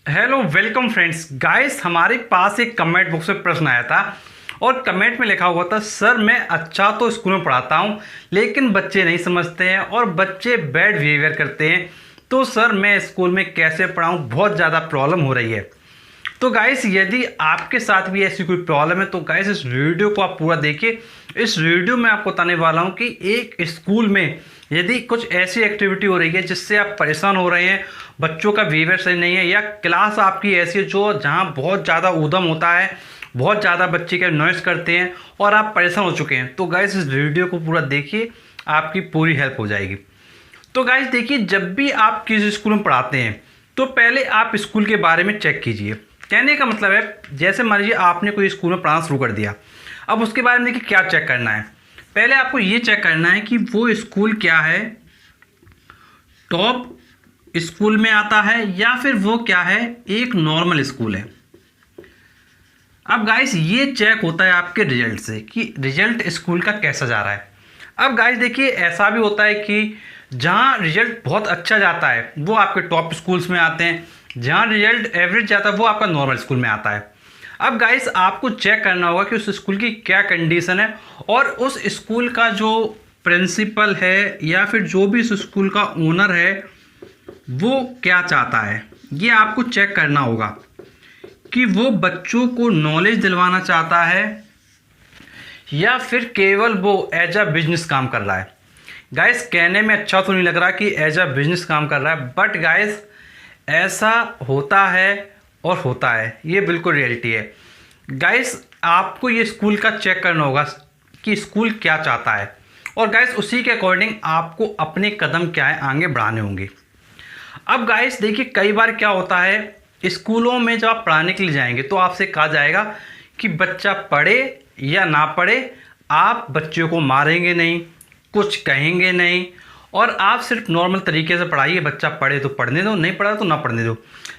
Hello welcome friends guys, हमारे पास एक comment box में प्रश्न आया था और कमेंट में लिखा हुआ था, सर मैं अच्छा तो स्कूल में पढ़ाता हूँ लेकिन बच्चे नहीं समझते हैं और बच्चे बैड बिहेवियर करते हैं। तो सर मैं स्कूल में कैसे पढ़ाऊँ, बहुत ज़्यादा प्रॉब्लम हो रही है। तो गाइस यदि आपके साथ भी ऐसी कोई प्रॉब्लम है तो गाइस इस वीडियो को आप पूरा देखिए। इस वीडियो में आपको बताने वाला हूँ कि एक स्कूल में यदि कुछ ऐसी एक्टिविटी हो रही है जिससे आप परेशान हो रहे हैं, बच्चों का बिहेवियर सही नहीं है, या क्लास आपकी ऐसी है जो जहाँ बहुत ज़्यादा ऊधम होता है, बहुत ज़्यादा बच्चे के नॉइस करते हैं और आप परेशान हो चुके हैं, तो गाइस इस वीडियो को पूरा देखिए, आपकी पूरी हेल्प हो जाएगी। तो गाइस देखिए, जब भी आप किसी स्कूल में पढ़ाते हैं तो पहले आप स्कूल के बारे में चेक कीजिए। कहने का मतलब है, जैसे मान लीजिए आपने कोई स्कूल में पढ़ाना शुरू कर दिया, अब उसके बारे में देखिए क्या चेक करना है। पहले आपको ये चेक करना है कि वो स्कूल क्या है, टॉप स्कूल में आता है या फिर वो क्या है, एक नॉर्मल स्कूल है। अब गाइस ये चेक होता है आपके रिजल्ट से कि रिजल्ट स्कूल का कैसा जा रहा है। अब गाइस देखिए, ऐसा भी होता है कि जहाँ रिजल्ट बहुत अच्छा जाता है वो आपके टॉप स्कूल्स में आते हैं, जहाँ रिजल्ट एवरेज जाता है वो आपका नॉर्मल स्कूल में आता है। अब गाइस आपको चेक करना होगा कि उस स्कूल की क्या कंडीशन है और उस स्कूल का जो प्रिंसिपल है या फिर जो भी उस स्कूल का ओनर है वो क्या चाहता है। ये आपको चेक करना होगा कि वो बच्चों को नॉलेज दिलवाना चाहता है या फिर केवल वो एज अ बिजनेस काम कर रहा है। गाइस कहने में अच्छा तो नहीं लग रहा कि एज अ बिजनेस काम कर रहा है, बट गाइस ऐसा होता है और होता है, ये बिल्कुल रियलिटी है। गाइस आपको ये स्कूल का चेक करना होगा कि स्कूल क्या चाहता है और गाइस उसी के अकॉर्डिंग आपको अपने कदम क्या है आगे बढ़ाने होंगे। अब गाइस देखिए, कई बार क्या होता है, स्कूलों में जब आप पढ़ाने के लिए जाएंगे तो आपसे कहा जाएगा कि बच्चा पढ़े या ना पढ़े, आप बच्चों को मारेंगे नहीं, कुछ कहेंगे नहीं और आप सिर्फ नॉर्मल तरीके से पढ़ाइए। बच्चा पढ़े तो पढ़ने दो, नहीं पढ़ा तो ना पढ़ने दो।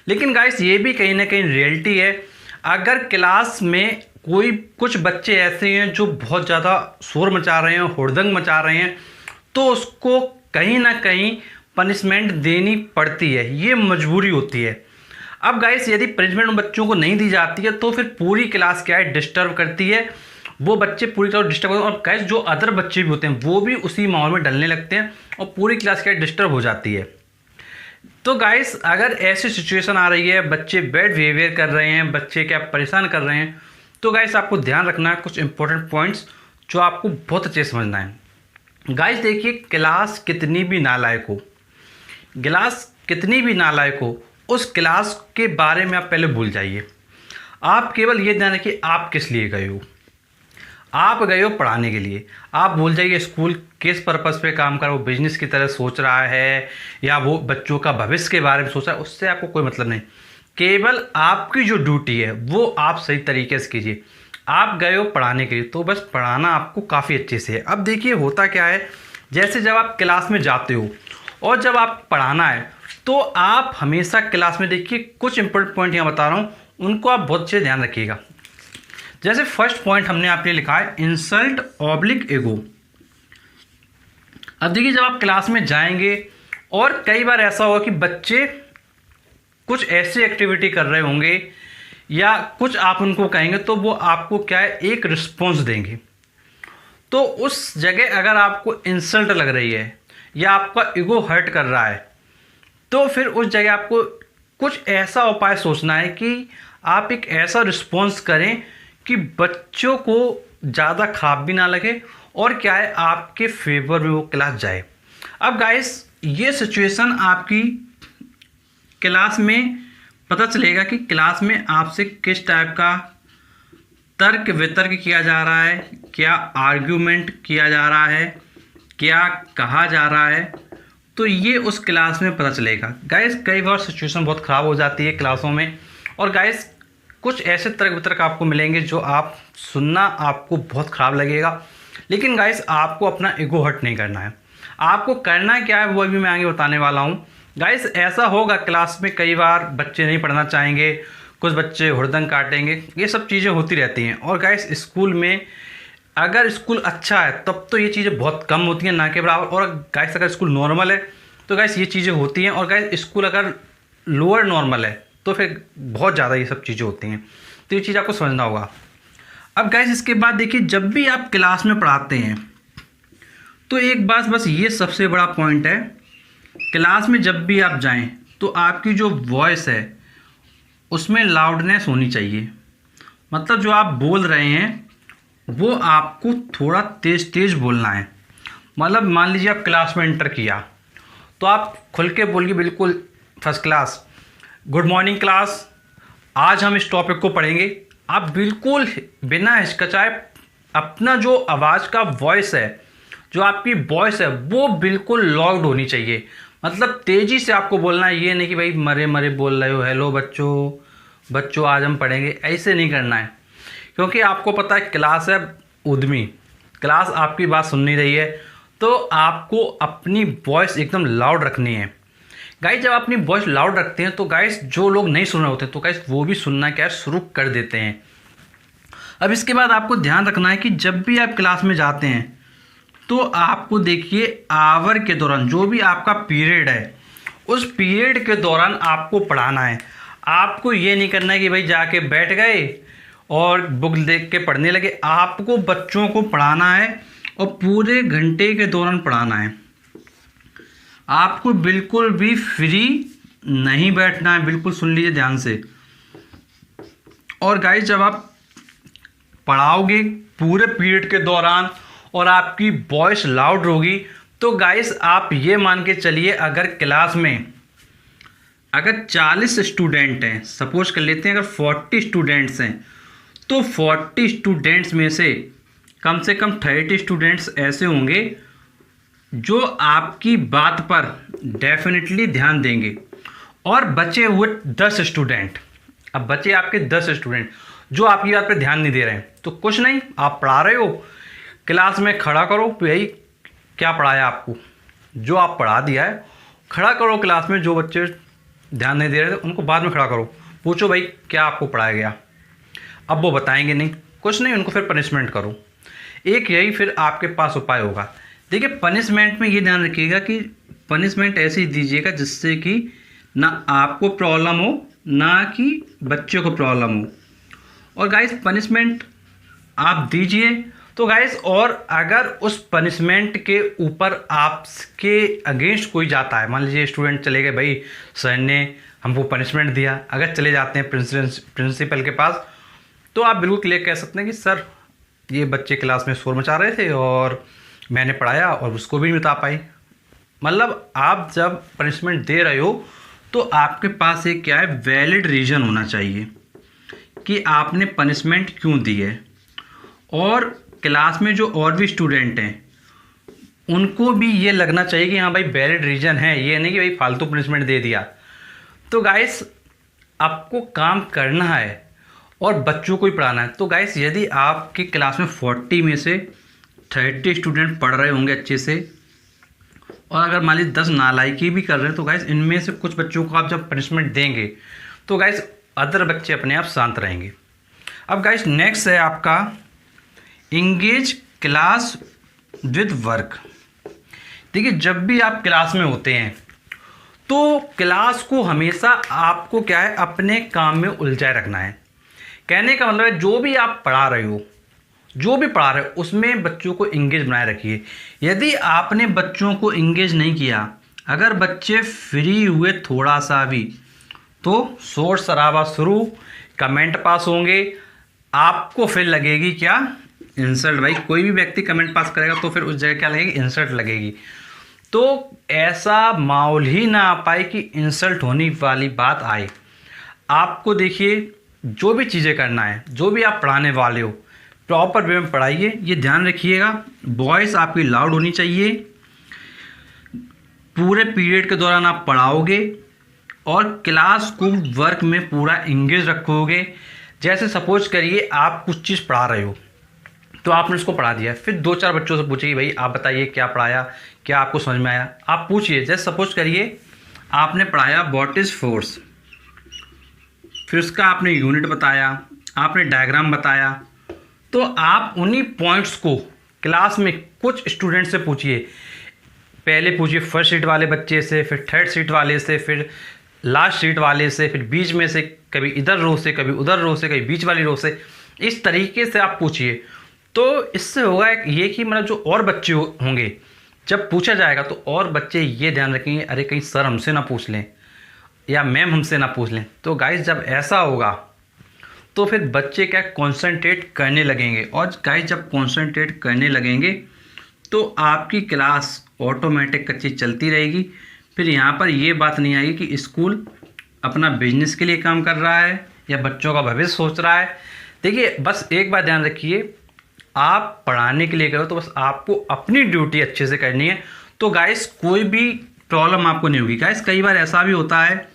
लेकिन गाइस ये भी कहीं ना कहीं रियलिटी है, अगर क्लास में कोई कुछ बच्चे ऐसे हैं जो बहुत ज़्यादा शोर मचा रहे हैं, हुड़दंग मचा रहे हैं, तो उसको कहीं ना कहीं पनिशमेंट देनी पड़ती है, ये मजबूरी होती है। अब गाइस यदि पनिशमेंट उन बच्चों को नहीं दी जाती है तो फिर पूरी क्लास क्या है, डिस्टर्ब करती है, वो बच्चे पूरी तरह डिस्टर्ब होते हैं और गाइस जो अदर बच्चे भी होते हैं वो भी उसी माहौल में डलने लगते हैं और पूरी क्लास क्या डिस्टर्ब हो जाती है। तो गाइस अगर ऐसी सिचुएशन आ रही है, बच्चे बैड बिहेवियर कर रहे हैं, बच्चे क्या परेशान कर रहे हैं, तो गाइस आपको ध्यान रखना है कुछ इंपॉर्टेंट पॉइंट्स जो आपको बहुत अच्छे समझना है। गाइस देखिए, क्लास कितनी भी नालायक हो, क्लास कितनी भी नालायक हो, उस क्लास के बारे में आप पहले भूल जाइए। आप केवल ये ध्यान रखिए आप किस लिए गए हो। आप गए हो पढ़ाने के लिए, आप भूल जाइए स्कूल किस पर्पज़ पे काम कर रहा है, वो बिजनेस की तरह सोच रहा है या वो बच्चों का भविष्य के बारे में सोच रहा है, उससे आपको कोई मतलब नहीं। केवल आपकी जो ड्यूटी है वो आप सही तरीके से कीजिए। आप गए हो पढ़ाने के लिए तो बस पढ़ाना आपको काफ़ी अच्छे से है। अब देखिए होता क्या है, जैसे जब आप क्लास में जाते हो और जब आप पढ़ाना है तो आप हमेशा क्लास में देखिए, कुछ इंपॉर्टेंट पॉइंट यहाँ बता रहा हूँ, उनको आप बहुत अच्छे ध्यान रखिएगा। जैसे फर्स्ट पॉइंट हमने आपके लिए लिखा है इंसल्ट ऑब्लिक ईगो। अब देखिए, जब आप क्लास में जाएंगे और कई बार ऐसा होगा कि बच्चे कुछ ऐसी एक्टिविटी कर रहे होंगे या कुछ आप उनको कहेंगे तो वो आपको क्या है, एक रिस्पॉन्स देंगे। तो उस जगह अगर आपको इंसल्ट लग रही है या आपका ईगो हर्ट कर रहा है तो फिर उस जगह आपको कुछ ऐसा उपाय सोचना है कि आप एक ऐसा रिस्पॉन्स करें कि बच्चों को ज़्यादा खराब भी ना लगे और क्या है, आपके फेवर में वो क्लास जाए। अब गाइस ये सिचुएशन आपकी क्लास में पता चलेगा कि क्लास में आपसे किस टाइप का तर्क वितर्क किया जा रहा है, क्या आर्ग्यूमेंट किया जा रहा है, क्या कहा जा रहा है, तो ये उस क्लास में पता चलेगा। गाइस कई बार सिचुएशन बहुत ख़राब हो जाती है क्लासों में और गाइस कुछ ऐसे तर्क वितर्क आपको मिलेंगे जो आप सुनना आपको बहुत ख़राब लगेगा। लेकिन गाइस आपको अपना ईगो हर्ट नहीं करना है, आपको करना क्या है वो अभी मैं आगे बताने वाला हूँ। गाइस ऐसा होगा क्लास में कई बार बच्चे नहीं पढ़ना चाहेंगे, कुछ बच्चे हुड़दंग काटेंगे, ये सब चीज़ें होती रहती हैं। और गाइस स्कूल में अगर स्कूल अच्छा है तब तो ये चीज़ें बहुत कम होती हैं, ना के बराबर। और गाइस अगर स्कूल नॉर्मल है तो गाइस ये चीज़ें होती हैं। और गाइस स्कूल अगर लोअर नॉर्मल है तो फिर बहुत ज़्यादा ये सब चीज़ें होती हैं, तो ये चीज़ आपको समझना होगा। अब गाइस इसके बाद देखिए, जब भी आप क्लास में पढ़ाते हैं तो एक बात बस ये सबसे बड़ा पॉइंट है, क्लास में जब भी आप जाएं तो आपकी जो वॉइस है उसमें लाउडनेस होनी चाहिए। मतलब जो आप बोल रहे हैं वो आपको थोड़ा तेज़ तेज़ बोलना है। मतलब मान लीजिए आप क्लास में एंटर किया तो आप खुल के बोलिए, बिल्कुल first class, good morning class, आज हम इस टॉपिक को पढ़ेंगे। आप बिल्कुल बिना हिचकिचाए अपना जो आवाज़ का वॉइस है, जो आपकी वॉइस है वो बिल्कुल लॉक्ड होनी चाहिए। मतलब तेज़ी से आपको बोलना है, ये नहीं कि भाई मरे मरे बोल रहे हो, हेलो बच्चों आज हम पढ़ेंगे, ऐसे नहीं करना है। क्योंकि आपको पता है क्लास है उद्यमी, क्लास आपकी बात सुन नहीं रही है, तो आपको अपनी वॉइस एकदम लाउड रखनी है। गाइस जब अपनी वॉइस लाउड रखते हैं तो गाइस जो लोग नहीं सुन रहे होते तो गाइस वो भी सुनना क्या शुरू कर देते हैं। अब इसके बाद आपको ध्यान रखना है कि जब भी आप क्लास में जाते हैं तो आपको देखिए आवर के दौरान जो भी आपका पीरियड है उस पीरियड के दौरान आपको पढ़ाना है। आपको ये नहीं करना है कि भाई जाके बैठ गए और बुक देख के पढ़ने लगे। आपको बच्चों को पढ़ाना है और पूरे घंटे के दौरान पढ़ाना है। आपको बिल्कुल भी फ्री नहीं बैठना है, बिल्कुल सुन लीजिए ध्यान से। और गाइस जब आप पढ़ाओगे पूरे पीरियड के दौरान और आपकी वॉइस लाउड होगी तो गाइस आप ये मान के चलिए, अगर क्लास में अगर 40 स्टूडेंट हैं, सपोज कर लेते हैं अगर 40 स्टूडेंट्स हैं, तो 40 स्टूडेंट्स में से कम 30 स्टूडेंट्स ऐसे होंगे जो आपकी बात पर डेफिनेटली ध्यान देंगे। और बचे हुए 10 स्टूडेंट, अब बचे आपके 10 स्टूडेंट जो आपकी बात पर ध्यान नहीं दे रहे हैं, तो कुछ नहीं, आप पढ़ा रहे हो, क्लास में खड़ा करो, भाई क्या पढ़ाया आपको, जो आप पढ़ा दिया है खड़ा करो क्लास में। जो बच्चे ध्यान नहीं दे रहे थे उनको बाद में खड़ा करो, पूछो भाई क्या आपको पढ़ाया गया। अब वो बताएंगे नहीं, कुछ नहीं, उनको फिर पनिशमेंट करो। एक यही फिर आपके पास उपाय होगा। देखिए पनिशमेंट में ये ध्यान रखिएगा कि पनिशमेंट ऐसी दीजिएगा जिससे कि ना आपको प्रॉब्लम हो ना कि बच्चों को प्रॉब्लम हो। और गाइस पनिशमेंट आप दीजिए तो गाइस, और अगर उस पनिशमेंट के ऊपर आपके अगेंस्ट कोई जाता है, मान लीजिए स्टूडेंट चले गए, भाई सर ने हमको पनिशमेंट दिया, अगर चले जाते हैं प्रिंसिपल के पास, तो आप बिल्कुल क्लियर कह सकते हैं कि सर ये बच्चे क्लास में शोर मचा रहे थे और मैंने पढ़ाया और उसको भी नहीं बता पाई। मतलब आप जब पनिशमेंट दे रहे हो तो आपके पास एक क्या है, वैलिड रीज़न होना चाहिए कि आपने पनिशमेंट क्यों दी है। और क्लास में जो और भी स्टूडेंट हैं उनको भी ये लगना चाहिए कि हाँ भाई वैलिड रीज़न है, ये नहीं कि भाई फालतू पनिशमेंट दे दिया। तो गाइस आपको काम करना है और बच्चों को ही पढ़ाना है। तो गाइस यदि आपकी क्लास में 40 में से 30 स्टूडेंट पढ़ रहे होंगे अच्छे से, और अगर मान लीजिए 10 नालायकी भी कर रहे हैं, तो गाइस इनमें से कुछ बच्चों को आप जब पनिशमेंट देंगे तो गाइस अदर बच्चे अपने आप शांत रहेंगे। अब गाइस नेक्स्ट है आपका इंगेज क्लास विद वर्क। देखिए जब भी आप क्लास में होते हैं तो क्लास को हमेशा आपको क्या है, अपने काम में उलझाए रखना है। कहने का मतलब है जो भी आप पढ़ा रहे हो, जो भी पढ़ा रहे हो उसमें बच्चों को इंगेज बनाए रखिए। यदि आपने बच्चों को इंगेज नहीं किया, अगर बच्चे फ्री हुए थोड़ा सा भी, तो शोर शराबा शुरू, कमेंट पास होंगे, आपको फिर लगेगी क्या, इंसल्ट। भाई कोई भी व्यक्ति कमेंट पास करेगा तो फिर उस जगह क्या लगेगी, इंसल्ट लगेगी। तो ऐसा माहौल ही ना आ पाए कि इंसल्ट होने वाली बात आए। आपको देखिए जो भी चीज़ें करना है, जो भी आप पढ़ाने वाले हो, प्रॉपर वे में पढ़ाइए, ये ध्यान रखिएगा। वॉइस आपकी लाउड होनी चाहिए, पूरे पीरियड के दौरान आप पढ़ाओगे और क्लास को वर्क में पूरा इंगेज रखोगे। जैसे सपोज करिए आप कुछ चीज़ पढ़ा रहे हो तो आपने उसको पढ़ा दिया, फिर 2-4 बच्चों से पूछिए भाई आप बताइए क्या पढ़ाया, क्या आपको समझ में आया। आप पूछिए, जैसे सपोज करिए आपने पढ़ाया व्हाट इज़ फोर्स, फिर उसका आपने यूनिट बताया, आपने डायग्राम बताया, तो आप उन्हीं पॉइंट्स को क्लास में कुछ स्टूडेंट से पूछिए। पहले पूछिए फर्स्ट सीट वाले बच्चे से, फिर थर्ड सीट वाले से, फिर लास्ट सीट वाले से, फिर बीच में से, कभी इधर रो से, कभी उधर रो से, कभी बीच वाली रो से, इस तरीके से आप पूछिए। तो इससे होगा ये कि मतलब जो और बच्चे होंगे जब पूछा जाएगा तो और बच्चे ये ध्यान रखेंगे, अरे कहीं सर हमसे ना पूछ लें या मैम हमसे ना पूछ लें। तो गाइस जब ऐसा होगा तो फिर बच्चे क्या कंसंट्रेट करने लगेंगे, और गाइस जब कंसंट्रेट करने लगेंगे तो आपकी क्लास ऑटोमेटिक अच्छी चलती रहेगी। फिर यहाँ पर ये बात नहीं आएगी कि स्कूल अपना बिजनेस के लिए काम कर रहा है या बच्चों का भविष्य सोच रहा है। देखिए बस एक बात ध्यान रखिए, आप पढ़ाने के लिए करो तो बस आपको अपनी ड्यूटी अच्छे से करनी है। तो गाइस कोई भी प्रॉब्लम आपको नहीं होगी। गाइस कई बार ऐसा भी होता है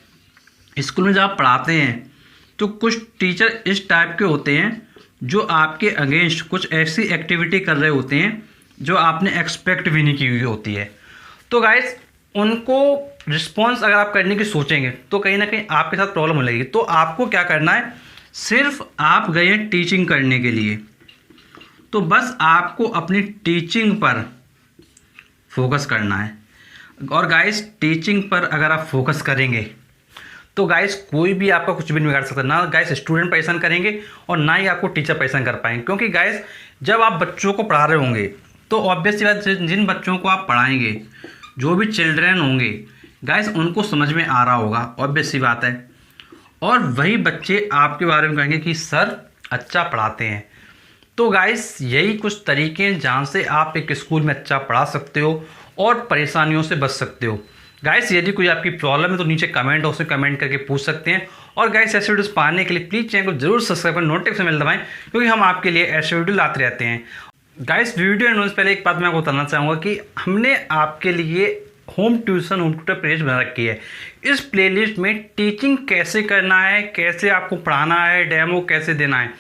स्कूल में जब आप पढ़ाते हैं तो कुछ टीचर इस टाइप के होते हैं जो आपके अगेंस्ट कुछ ऐसी एक्टिविटी कर रहे होते हैं जो आपने एक्सपेक्ट भी नहीं की हुई होती है। तो गाइस उनको रिस्पॉन्स अगर आप करने की सोचेंगे तो कहीं ना कहीं आपके साथ प्रॉब्लम हो लगेगी। तो आपको क्या करना है, सिर्फ आप गए हैं टीचिंग करने के लिए, तो बस आपको अपनी टीचिंग पर फोकस करना है। और गाइस टीचिंग पर अगर आप फोकस करेंगे तो गाइस कोई भी आपका कुछ भी नहीं बिगाड़ सकता, ना गाइस स्टूडेंट परेशान करेंगे और ना ही आपको टीचर परेशान कर पाएंगे। क्योंकि गाइस जब आप बच्चों को पढ़ा रहे होंगे तो ऑब्वियसली बात, जिन बच्चों को आप पढ़ाएंगे, जो भी चिल्ड्रन होंगे गाइस उनको समझ में आ रहा होगा, ऑब्वियस सी बात है। और वही बच्चे आपके बारे में कहेंगे कि सर अच्छा पढ़ाते हैं। तो गाइस यही कुछ तरीके हैं जहाँ से आप एक स्कूल में अच्छा पढ़ा सकते हो और परेशानियों से बच सकते हो। गाइस यदि कोई आपकी प्रॉब्लम है तो नीचे कमेंट बॉक्स में कमेंट करके पूछ सकते हैं। और गाइस ऐसे वीडियोस पाने के लिए प्लीज़ चैनल को जरूर सब्सक्राइब कर नोटिफिकेशन बेल दबाएं, क्योंकि हम आपके लिए ऐसे वीडियो लाते रहते हैं। गाइस वीडियो एंड पहले एक बात मैं आपको बताना चाहूँगा कि हमने आपके लिए होम ट्यूटर प्लेलिस्ट बना रखी है। इस प्लेलिस्ट में टीचिंग कैसे करना है, कैसे आपको पढ़ाना है, डेमो कैसे देना है,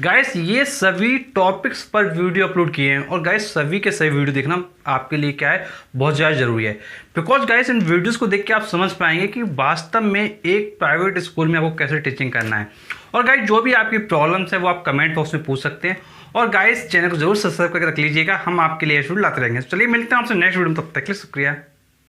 गाइस ये सभी टॉपिक्स पर वीडियो अपलोड किए हैं। और गाइस सभी के सभी वीडियो देखना आपके लिए क्या है, बहुत ज़्यादा ज़रूरी है। बिकॉज गाइस इन वीडियोस को देख के आप समझ पाएंगे कि वास्तव में एक प्राइवेट स्कूल में आपको कैसे टीचिंग करना है। और गाइस जो भी आपकी प्रॉब्लम्स है वो आप कमेंट बॉक्स में पूछ सकते हैं। और गाइस चैनल को जरूर सब्सक्राइब करके रख लीजिएगा, हम आपके लिए वीडियो लाते रहेंगे। चलिए मिलते हैं आपसे नेक्स्ट वीडियो में, तब तक के लिए शुक्रिया।